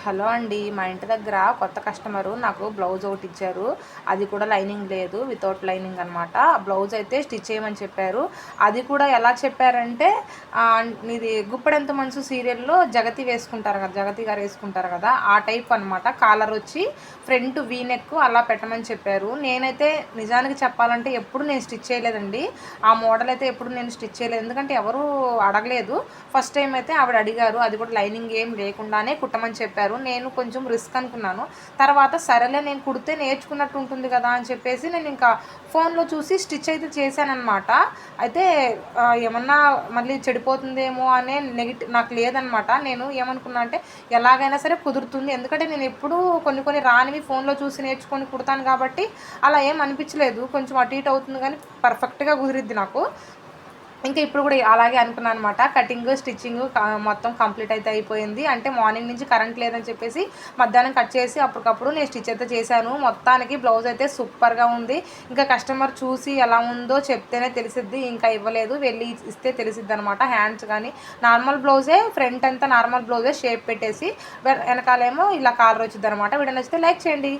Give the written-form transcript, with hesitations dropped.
Hello అండి. మా ఇంటి దగ్గర కొత్త కస్టమరు నాకు బ్లౌజ్ ఒకటి ఇచ్చారు. అది కూడా లైనింగ్ లేదు, వితౌట్ లైనింగ్ అనమాట. బ్లౌజ్ అయితే స్టిచ్ చేయమని చెప్పారు. అది కూడా ఎలా చెప్పారంటే ఇది 'గుప్పెడంత మనసు' సీరియల్లో జగతి వేసుకుంటారు కదా, జగతి గారు వేసుకుంటారు కదా, ఆ టైప్ అనమాట. కాలర్ వచ్చి ఫ్రంట్ వీ నెక్ అలా పెట్టమని చెప్పారు. నేనైతే నిజానికి చెప్పాలంటే ఎప్పుడు నేను స్టిచ్ చేయలేదండి. ఆ మోడల్ అయితే ఎప్పుడు నేను స్టిచ్ చేయలేదు, ఎందుకంటే ఎవరు అడగలేదు. ఫస్ట్ టైం అయితే ఆవిడ అడిగారు, అది కూడా లైనింగ్ ఏం లేకుండానే కుట్టమని చెప్పారు. నేను కొంచెం రిస్క్ అనుకున్నాను. తర్వాత సరేలే నేను కుడితే నేర్చుకున్నట్టు ఉంటుంది కదా అని చెప్పేసి నేను ఇంకా ఫోన్లో చూసి స్టిచ్ అయితే చేశానన్నమాట. అయితే ఏమన్నా మళ్ళీ చెడిపోతుందేమో అనే నెగిటివ్ నాకు లేదనమాట. నేను ఏమనుకున్నా అంటే ఎలాగైనా సరే కుదురుతుంది, ఎందుకంటే నేను ఎప్పుడూ కొన్ని కొన్ని రానివి ఫోన్లో చూసి నేర్చుకొని కుడతాను కాబట్టి అలా ఏం అనిపించలేదు. కొంచెం అటు ఇటు అవుతుంది కానీ పర్ఫెక్ట్గా కుదిరిద్ది నాకు. ఇంకా ఇప్పుడు కూడా అలాగే అనుకున్నాను అనమాట. కటింగ్ స్టిచ్చింగ్ మొత్తం కంప్లీట్ అయితే అయిపోయింది. అంటే మార్నింగ్ నుంచి కరెంట్ లేదని చెప్పేసి మధ్యాహ్నం కట్ చేసి అప్పటికప్పుడు నేను స్టిచ్ అయితే చేశాను. మొత్తానికి బ్లౌజ్ అయితే సూపర్గా ఉంది. ఇంకా కస్టమర్ చూసి ఎలా ఉందో చెప్తేనే తెలిసిద్ది, ఇంకా ఇవ్వలేదు, వెళ్ళి ఇస్తే తెలిసిద్ది అనమాట. హ్యాండ్స్ కానీ నార్మల్ బ్లౌజే, ఫ్రంట్ అంతా నార్మల్ బ్లౌజే షేప్ పెట్టేసి వెనకాలేమో ఇలా కాలర్ వచ్చింది అనమాట. వీడియో నచ్చితే లైక్ చేయండి.